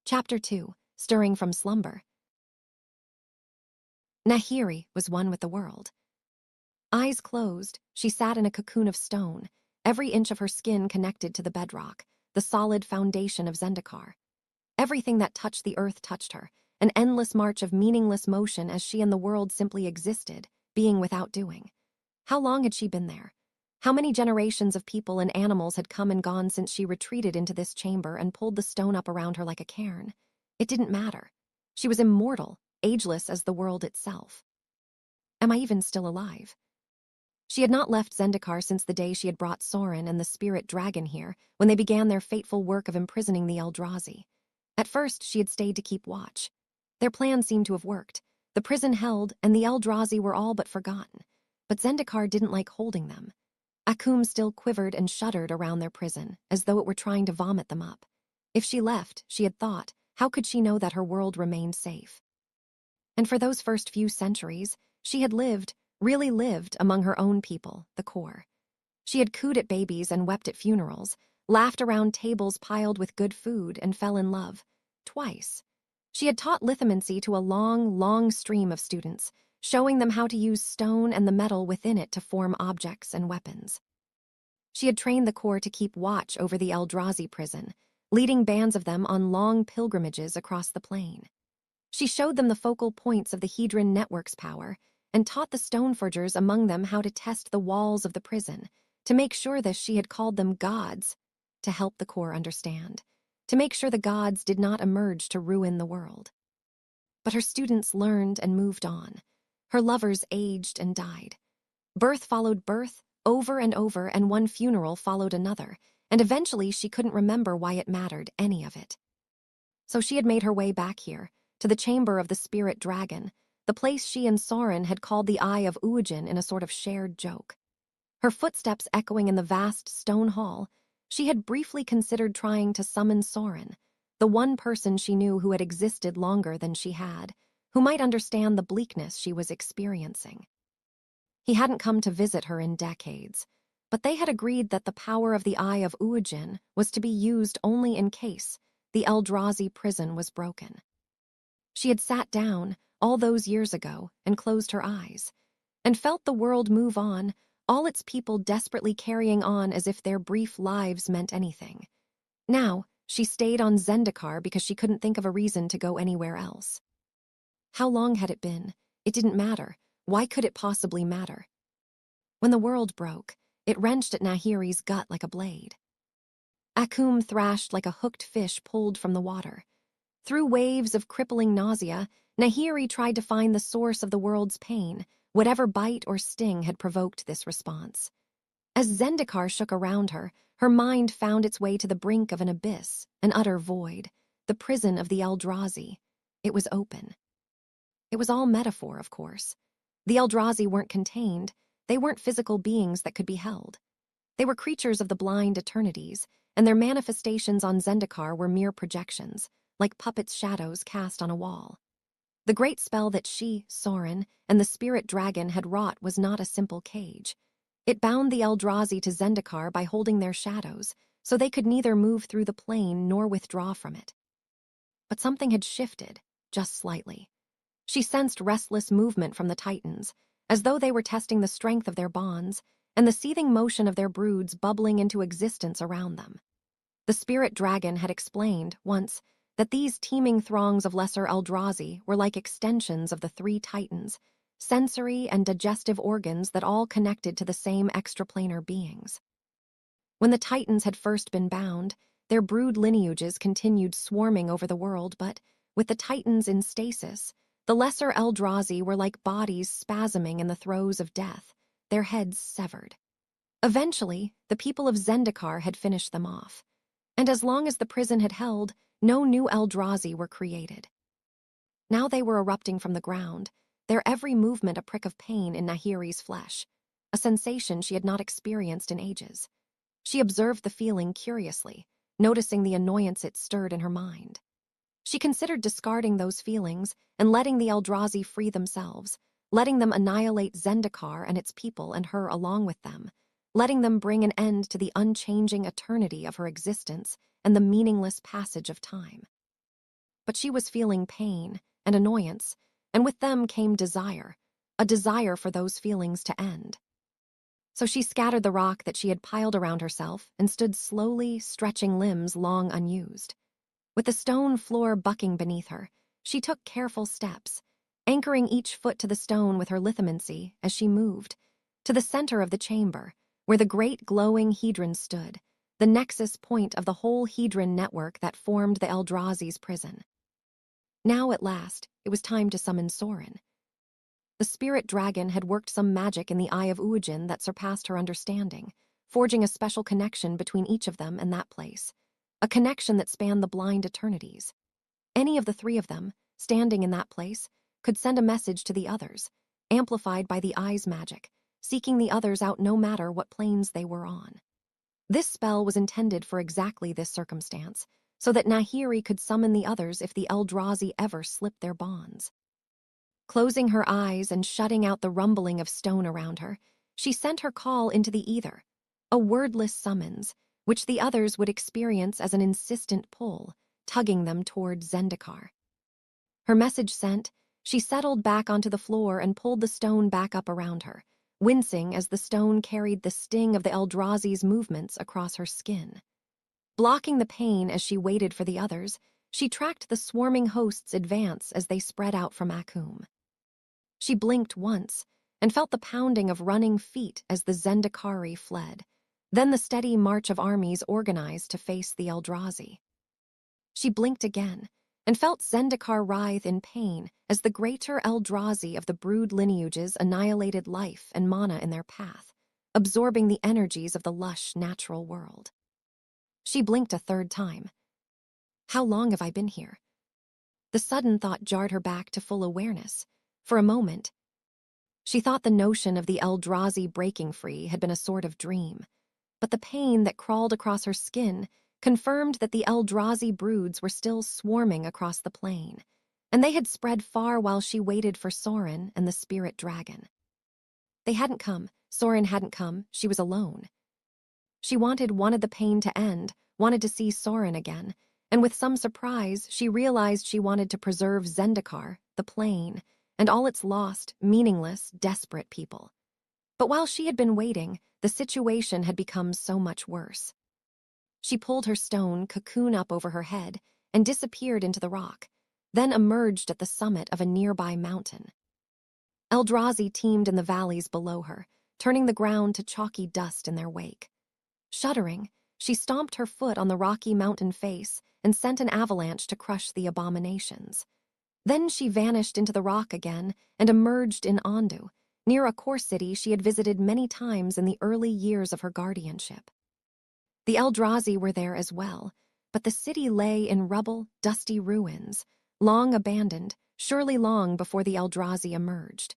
Chapter 2, Stirring from Slumber. Nahiri was one with the world. Eyes closed, she sat in a cocoon of stone, every inch of her skin connected to the bedrock, the solid foundation of Zendikar. Everything that touched the earth touched her, an endless march of meaningless motion as she and the world simply existed, being without doing. How long had she been there? How many generations of people and animals had come and gone since she retreated into this chamber and pulled the stone up around her like a cairn? It didn't matter. She was immortal, ageless as the world itself. Am I even still alive? She had not left Zendikar since the day she had brought Sorin and the spirit dragon here, when they began their fateful work of imprisoning the Eldrazi. At first, she had stayed to keep watch. Their plan seemed to have worked. The prison held, and the Eldrazi were all but forgotten. But Zendikar didn't like holding them. Akum still quivered and shuddered around their prison, as though it were trying to vomit them up. If she left, she had thought, how could she know that her world remained safe? And for those first few centuries, she had lived, really lived, among her own people, the core. She had cooed at babies and wept at funerals, laughed around tables piled with good food, and fell in love. Twice. She had taught lithomancy to a long, long stream of students, showing them how to use stone and the metal within it to form objects and weapons. She had trained the core to keep watch over the Eldrazi prison, leading bands of them on long pilgrimages across the plain. She showed them the focal points of the Hedron network's power and taught the stoneforgers among them how to test the walls of the prison. To make sure this, she had called them gods, to help the core understand, to make sure the gods did not emerge to ruin the world. But her students learned and moved on. Her lovers aged and died. Birth followed birth, over and over, and one funeral followed another, and eventually she couldn't remember why it mattered, any of it. So she had made her way back here, to the chamber of the spirit dragon, the place she and Sorin had called the Eye of Uajin in a sort of shared joke. Her footsteps echoing in the vast stone hall, she had briefly considered trying to summon Sorin, the one person she knew who had existed longer than she had, who might understand the bleakness she was experiencing. He hadn't come to visit her in decades, but they had agreed that the power of the Eye of Uajin was to be used only in case the Eldrazi prison was broken. She had sat down, all those years ago, and closed her eyes, and felt the world move on, all its people desperately carrying on as if their brief lives meant anything. Now, she stayed on Zendikar because she couldn't think of a reason to go anywhere else. How long had it been? It didn't matter. Why could it possibly matter? When the world broke, it wrenched at Nahiri's gut like a blade. Akum thrashed like a hooked fish pulled from the water. Through waves of crippling nausea, Nahiri tried to find the source of the world's pain, whatever bite or sting had provoked this response. As Zendikar shook around her, her mind found its way to the brink of an abyss, an utter void, the prison of the Eldrazi. It was open. It was all metaphor, of course. The Eldrazi weren't contained. They weren't physical beings that could be held. They were creatures of the blind eternities, and their manifestations on Zendikar were mere projections, like puppets' shadows cast on a wall. The great spell that she, Sorin, and the spirit dragon had wrought was not a simple cage. It bound the Eldrazi to Zendikar by holding their shadows, so they could neither move through the plane nor withdraw from it. But something had shifted, just slightly. She sensed restless movement from the Titans, as though they were testing the strength of their bonds, and the seething motion of their broods bubbling into existence around them. The spirit dragon had explained, once, that these teeming throngs of lesser Eldrazi were like extensions of the three Titans, sensory and digestive organs that all connected to the same extraplanar beings. When the Titans had first been bound, their brood lineages continued swarming over the world, but, with the Titans in stasis, the lesser Eldrazi were like bodies spasming in the throes of death, their heads severed. Eventually, the people of Zendikar had finished them off, and as long as the prison had held, no new Eldrazi were created. Now they were erupting from the ground, their every movement a prick of pain in Nahiri's flesh, a sensation she had not experienced in ages. She observed the feeling curiously, noticing the annoyance it stirred in her mind. She considered discarding those feelings and letting the Eldrazi free themselves, letting them annihilate Zendikar and its people and her along with them, letting them bring an end to the unchanging eternity of her existence and the meaningless passage of time. but she was feeling pain and annoyance, and with them came desire, a desire for those feelings to end. So she scattered the rock that she had piled around herself and stood slowly, stretching limbs long unused. With the stone floor bucking beneath her, she took careful steps, anchoring each foot to the stone with her lithamancy as she moved, to the center of the chamber, where the great glowing hedron stood, the nexus point of the whole hedron network that formed the Eldrazi's prison. Now, at last, it was time to summon Sorin. The spirit dragon had worked some magic in the eye of Uajin that surpassed her understanding, forging a special connection between each of them and that place, a connection that spanned the blind eternities. Any of the three of them, standing in that place, could send a message to the others, amplified by the eye's magic, seeking the others out no matter what planes they were on. This spell was intended for exactly this circumstance, so that Nahiri could summon the others if the Eldrazi ever slipped their bonds. Closing her eyes and shutting out the rumbling of stone around her, she sent her call into the ether, a wordless summons, which the others would experience as an insistent pull, tugging them toward Zendikar. Her message sent, she settled back onto the floor and pulled the stone back up around her, wincing as the stone carried the sting of the Eldrazi's movements across her skin. Blocking the pain as she waited for the others, she tracked the swarming hosts advance as they spread out from Akum. She blinked once and felt the pounding of running feet as the Zendikari fled, then the steady march of armies organized to face the Eldrazi. She blinked again and felt Zendikar writhe in pain as the greater Eldrazi of the brood lineages annihilated life and mana in their path, absorbing the energies of the lush natural world. She blinked a third time. How long have I been here? The sudden thought jarred her back to full awareness. For a moment, she thought the notion of the Eldrazi breaking free had been a sort of dream, but the pain that crawled across her skin confirmed that the Eldrazi broods were still swarming across the plain, and they had spread far while she waited for Sorin and the spirit dragon. They hadn't come, Sorin hadn't come, she was alone. She wanted the pain to end, wanted to see Sorin again, and with some surprise, she realized she wanted to preserve Zendikar, the plain, and all its lost, meaningless, desperate people. But while she had been waiting, the situation had become so much worse. She pulled her stone cocoon up over her head and disappeared into the rock, then emerged at the summit of a nearby mountain. Eldrazi teemed in the valleys below her, turning the ground to chalky dust in their wake. Shuddering, she stomped her foot on the rocky mountain face and sent an avalanche to crush the abominations. Then she vanished into the rock again and emerged in Ondu, near a core city she had visited many times in the early years of her guardianship. The Eldrazi were there as well, but the city lay in rubble, dusty ruins, long abandoned, surely long before the Eldrazi emerged.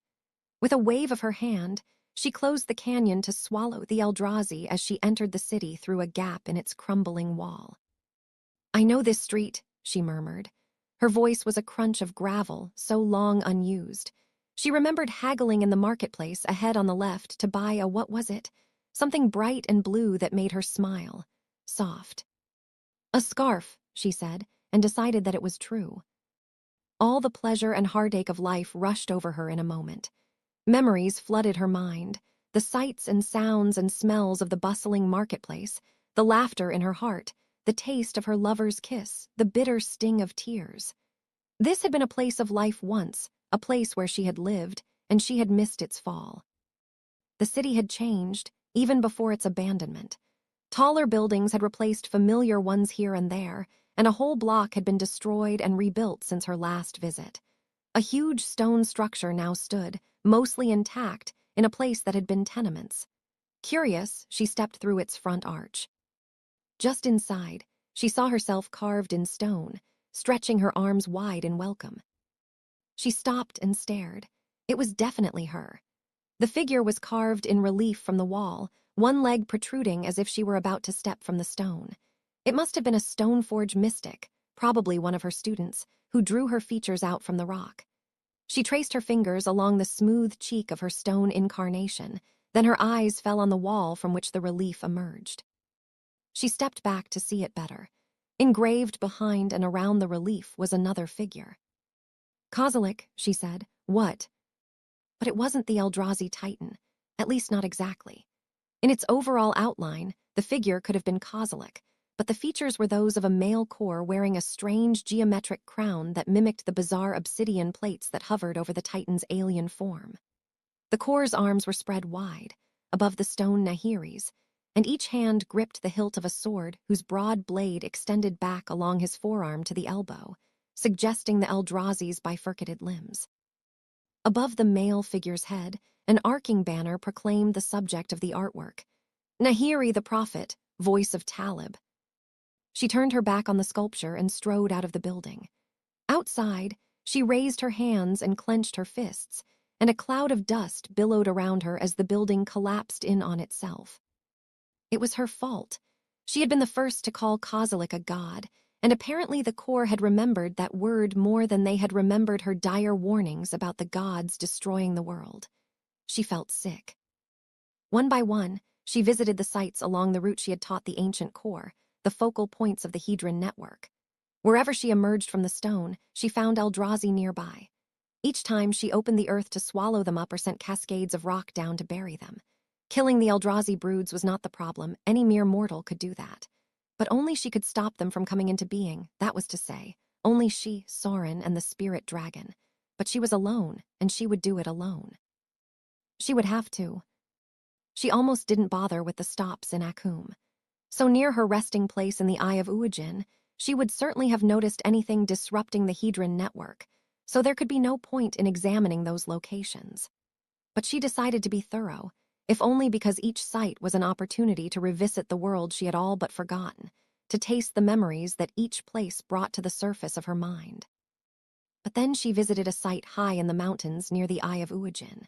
With a wave of her hand, she closed the canyon to swallow the Eldrazi as she entered the city through a gap in its crumbling wall. "I know this street," she murmured. Her voice was a crunch of gravel, so long unused. She remembered haggling in the marketplace ahead on the left to buy a what was it? Something bright and blue that made her smile. Soft. "A scarf," she said, and decided that it was true. All the pleasure and heartache of life rushed over her in a moment. Memories flooded her mind, the sights and sounds and smells of the bustling marketplace, the laughter in her heart, the taste of her lover's kiss, the bitter sting of tears. This had been a place of life once, a place where she had lived, and she had missed its fall. The city had changed, even before its abandonment. Taller buildings had replaced familiar ones here and there, and a whole block had been destroyed and rebuilt since her last visit. A huge stone structure now stood, mostly intact, in a place that had been tenements. Curious, she stepped through its front arch. Just inside, she saw herself carved in stone, stretching her arms wide in welcome. She stopped and stared. It was definitely her. The figure was carved in relief from the wall, one leg protruding as if she were about to step from the stone. It must have been a Stoneforge mystic, probably one of her students, who drew her features out from the rock. She traced her fingers along the smooth cheek of her stone incarnation, then her eyes fell on the wall from which the relief emerged. She stepped back to see it better. Engraved behind and around the relief was another figure. "Kozilek," she said. "What?" But it wasn't the Eldrazi Titan, at least not exactly. In its overall outline, the figure could have been Kozilek, but the features were those of a male core wearing a strange geometric crown that mimicked the bizarre obsidian plates that hovered over the Titan's alien form. The core's arms were spread wide, above the stone Nahiri's, and each hand gripped the hilt of a sword whose broad blade extended back along his forearm to the elbow, suggesting the Eldrazi's bifurcated limbs. Above the male figure's head, an arcing banner proclaimed the subject of the artwork: Nahiri the Prophet, voice of Talib. She turned her back on the sculpture and strode out of the building. Outside, she raised her hands and clenched her fists, and a cloud of dust billowed around her as the building collapsed in on itself. It was her fault. She had been the first to call Kozilek a god, and apparently the core had remembered that word more than they had remembered her dire warnings about the gods destroying the world. She felt sick. One by one, she visited the sites along the route she had taught the ancient core, the focal points of the Hedron network. Wherever she emerged from the stone, she found Eldrazi nearby. Each time she opened the earth to swallow them up or sent cascades of rock down to bury them. Killing the Eldrazi broods was not the problem. Any mere mortal could do that. But only she could stop them from coming into being, that was to say. Only she, Sorin, and the spirit dragon. But she was alone, and she would do it alone. She would have to. She almost didn't bother with the stops in Akum. So near her resting place in the Eye of Uajin, she would certainly have noticed anything disrupting the Hedron network, so there could be no point in examining those locations. But she decided to be thorough, if only because each site was an opportunity to revisit the world she had all but forgotten, to taste the memories that each place brought to the surface of her mind. But then she visited a site high in the mountains near the Eye of Uajin,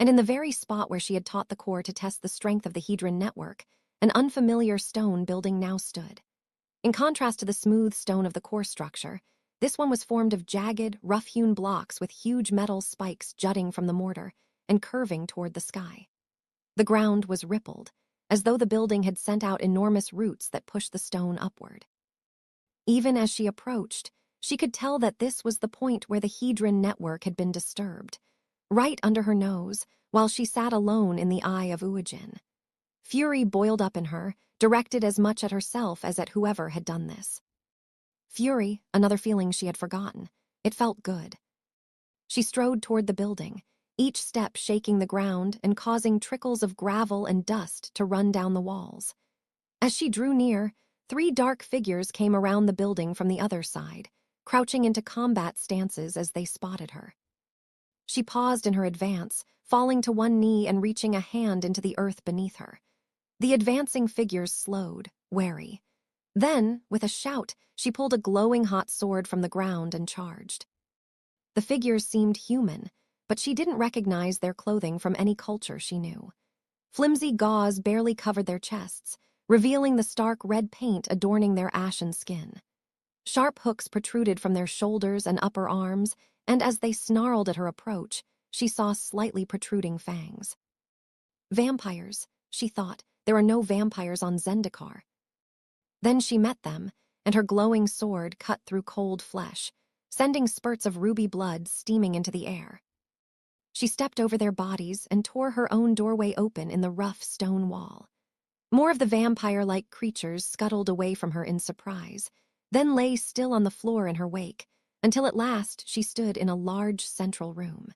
and in the very spot where she had taught the core to test the strength of the Hedron network, an unfamiliar stone building now stood. In contrast to the smooth stone of the core structure, this one was formed of jagged, rough-hewn blocks with huge metal spikes jutting from the mortar and curving toward the sky. The ground was rippled, as though the building had sent out enormous roots that pushed the stone upward. Even as she approached, she could tell that this was the point where the Hedron network had been disturbed, right under her nose, while she sat alone in the Eye of Uajin. Fury boiled up in her, directed as much at herself as at whoever had done this. Fury, another feeling she had forgotten. It felt good. She strode toward the building, each step shaking the ground and causing trickles of gravel and dust to run down the walls. As she drew near, 3 dark figures came around the building from the other side, crouching into combat stances as they spotted her. She paused in her advance, falling to one knee and reaching a hand into the earth beneath her. The advancing figures slowed, wary. Then, with a shout, she pulled a glowing hot sword from the ground and charged. The figures seemed human, but she didn't recognize their clothing from any culture she knew. Flimsy gauze barely covered their chests, revealing the stark red paint adorning their ashen skin. Sharp hooks protruded from their shoulders and upper arms, and as they snarled at her approach, she saw slightly protruding fangs. Vampires, she thought. There are no vampires on Zendikar. Then she met them, and her glowing sword cut through cold flesh, sending spurts of ruby blood steaming into the air. She stepped over their bodies and tore her own doorway open in the rough stone wall. More of the vampire-like creatures scuttled away from her in surprise, then lay still on the floor in her wake, until at last she stood in a large central room.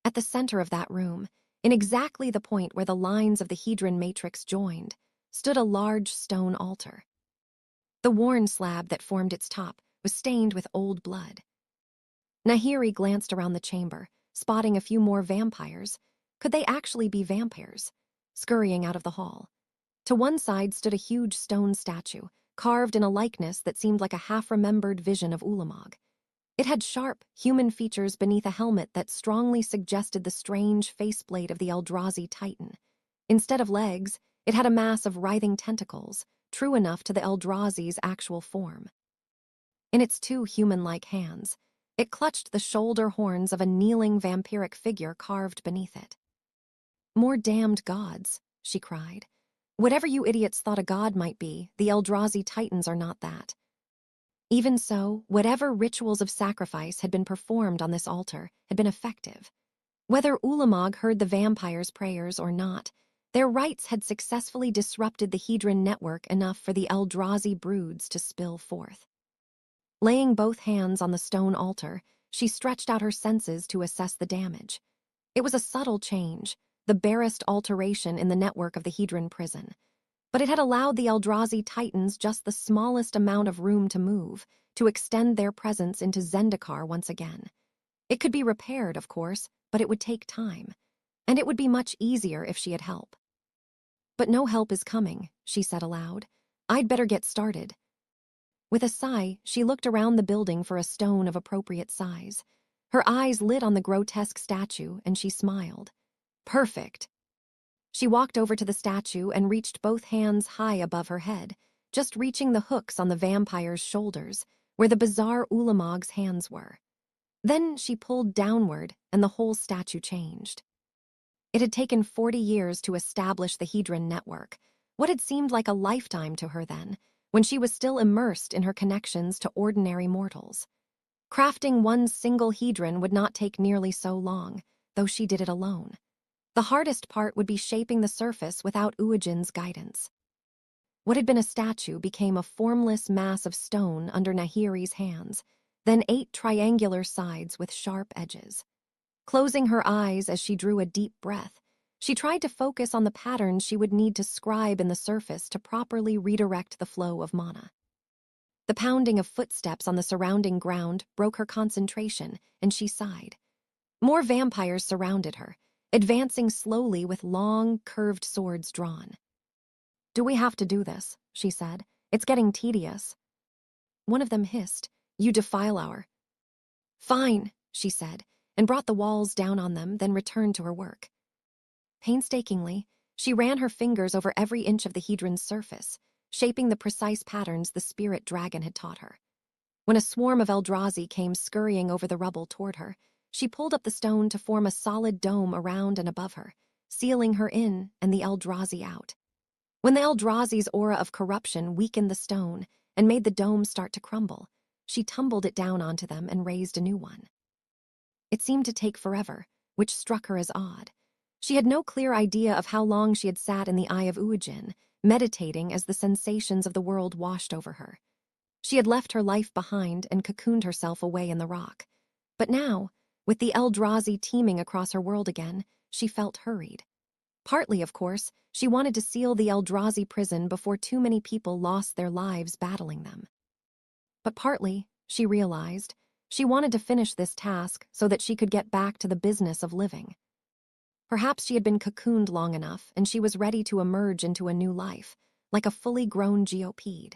At the center of that room, in exactly the point where the lines of the Hedron matrix joined, stood a large stone altar. The worn slab that formed its top was stained with old blood. Nahiri glanced around the chamber, spotting a few more vampires. Could they actually be vampires? Scurrying out of the hall. To one side stood a huge stone statue, carved in a likeness that seemed like a half-remembered vision of Ulamog. It had sharp, human features beneath a helmet that strongly suggested the strange faceplate of the Eldrazi Titan. Instead of legs, it had a mass of writhing tentacles, true enough to the Eldrazi's actual form. In its 2 human-like hands, it clutched the shoulder horns of a kneeling vampiric figure carved beneath it. "More damned gods," she cried. "Whatever you idiots thought a god might be, the Eldrazi Titans are not that. Even so, whatever rituals of sacrifice had been performed on this altar had been effective. Whether Ulamog heard the vampire's prayers or not, their rites had successfully disrupted the Hedron network enough for the Eldrazi broods to spill forth. Laying both hands on the stone altar, she stretched out her senses to assess the damage. It was a subtle change, the barest alteration in the network of the Hedron prison. But it had allowed the Eldrazi titans just the smallest amount of room to move, to extend their presence into Zendikar once again. It could be repaired, of course, but it would take time. And it would be much easier if she had help. But no help is coming, she said aloud. I'd better get started. With a sigh, she looked around the building for a stone of appropriate size. Her eyes lit on the grotesque statue, and she smiled. Perfect. She walked over to the statue and reached both hands high above her head, just reaching the hooks on the vampire's shoulders, where the bizarre Ulamog's hands were. Then she pulled downward, and the whole statue changed. It had taken 40 years to establish the Hedron network, what had seemed like a lifetime to her then, when she was still immersed in her connections to ordinary mortals. Crafting one single Hedron would not take nearly so long, though she did it alone. The hardest part would be shaping the surface without Uajin's guidance. What had been a statue became a formless mass of stone under Nahiri's hands, then 8 triangular sides with sharp edges. Closing her eyes as she drew a deep breath, she tried to focus on the patterns she would need to scribe in the surface to properly redirect the flow of mana. The pounding of footsteps on the surrounding ground broke her concentration, and she sighed. More vampires surrounded her, advancing slowly with long, curved swords drawn. Do we have to do this? She said. It's getting tedious. One of them hissed, You defile our. Fine, she said, and brought the walls down on them, then returned to her work. Painstakingly, she ran her fingers over every inch of the Hedron's surface, shaping the precise patterns the spirit dragon had taught her. When a swarm of Eldrazi came scurrying over the rubble toward her, she pulled up the stone to form a solid dome around and above her, sealing her in and the Eldrazi out. When the Eldrazi's aura of corruption weakened the stone and made the dome start to crumble, she tumbled it down onto them and raised a new one. It seemed to take forever, which struck her as odd. She had no clear idea of how long she had sat in the Eye of Uajin, meditating as the sensations of the world washed over her. She had left her life behind and cocooned herself away in the rock. But now, with the Eldrazi teeming across her world again, she felt hurried. Partly, of course, she wanted to seal the Eldrazi prison before too many people lost their lives battling them. But partly, she realized, she wanted to finish this task so that she could get back to the business of living. Perhaps she had been cocooned long enough and she was ready to emerge into a new life, like a fully grown geopede.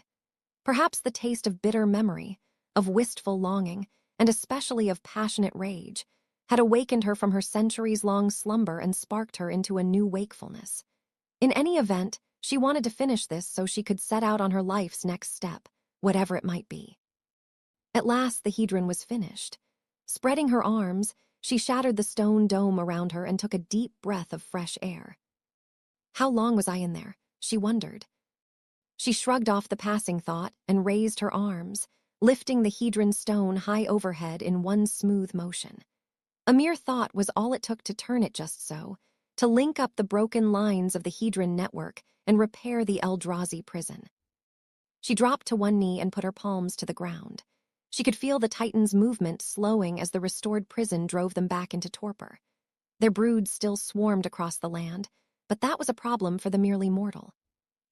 Perhaps the taste of bitter memory, of wistful longing, and especially of passionate rage, had awakened her from her centuries-long slumber and sparked her into a new wakefulness. In any event, she wanted to finish this so she could set out on her life's next step, whatever it might be. At last the Hedron was finished. Spreading her arms, she shattered the stone dome around her and took a deep breath of fresh air. How long was I in there? She wondered. She shrugged off the passing thought and raised her arms, lifting the Hedron stone high overhead in one smooth motion. A mere thought was all it took to turn it just so, to link up the broken lines of the Hedron network and repair the Eldrazi prison. She dropped to one knee and put her palms to the ground. She could feel the Titans' movement slowing as the restored prison drove them back into torpor. Their broods still swarmed across the land, but that was a problem for the merely mortal.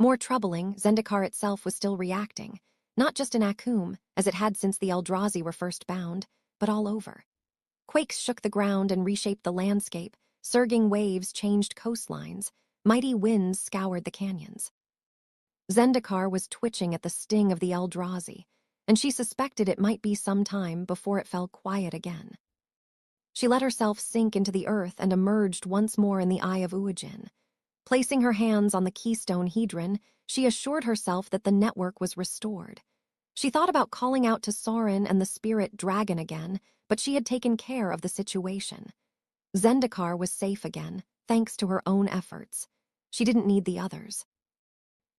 More troubling, Zendikar itself was still reacting, not just in Akum, as it had since the Eldrazi were first bound, but all over. Quakes shook the ground and reshaped the landscape, surging waves changed coastlines, mighty winds scoured the canyons. Zendikar was twitching at the sting of the Eldrazi, and she suspected it might be some time before it fell quiet again. She let herself sink into the earth and emerged once more in the Eye of Uajin. Placing her hands on the keystone Hedron, she assured herself that the network was restored. She thought about calling out to Sauron and the spirit dragon again, but she had taken care of the situation. Zendikar was safe again, thanks to her own efforts. She didn't need the others.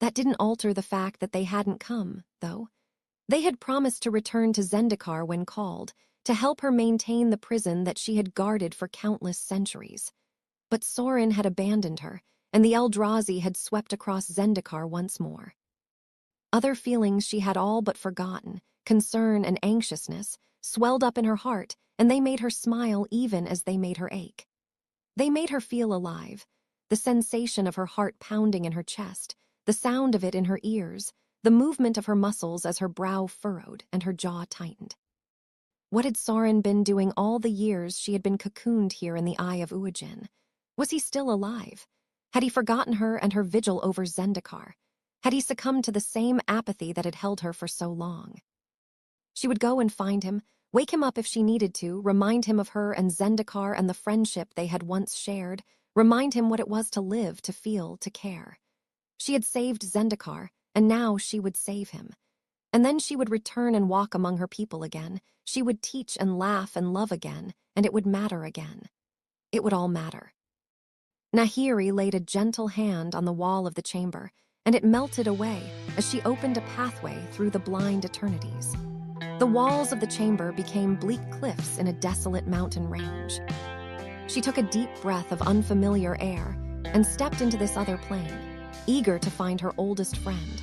That didn't alter the fact that they hadn't come, though. They had promised to return to Zendikar when called, to help her maintain the prison that she had guarded for countless centuries. But Sorin had abandoned her, and the Eldrazi had swept across Zendikar once more. Other feelings she had all but forgotten, concern and anxiousness, swelled up in her heart, and they made her smile even as they made her ache. They made her feel alive, the sensation of her heart pounding in her chest, the sound of it in her ears, the movement of her muscles as her brow furrowed and her jaw tightened. What had Sorin been doing all the years she had been cocooned here in the Eye of Uajin? Was he still alive? Had he forgotten her and her vigil over Zendikar? Had he succumbed to the same apathy that had held her for so long? She would go and find him, wake him up if she needed to, remind him of her and Zendikar and the friendship they had once shared, remind him what it was to live, to feel, to care. She had saved Zendikar, and now she would save him. And then she would return and walk among her people again. She would teach and laugh and love again, and it would matter again. It would all matter. Nahiri laid a gentle hand on the wall of the chamber, and it melted away as she opened a pathway through the blind eternities. The walls of the chamber became bleak cliffs in a desolate mountain range. She took a deep breath of unfamiliar air and stepped into this other plane, eager to find her oldest friend.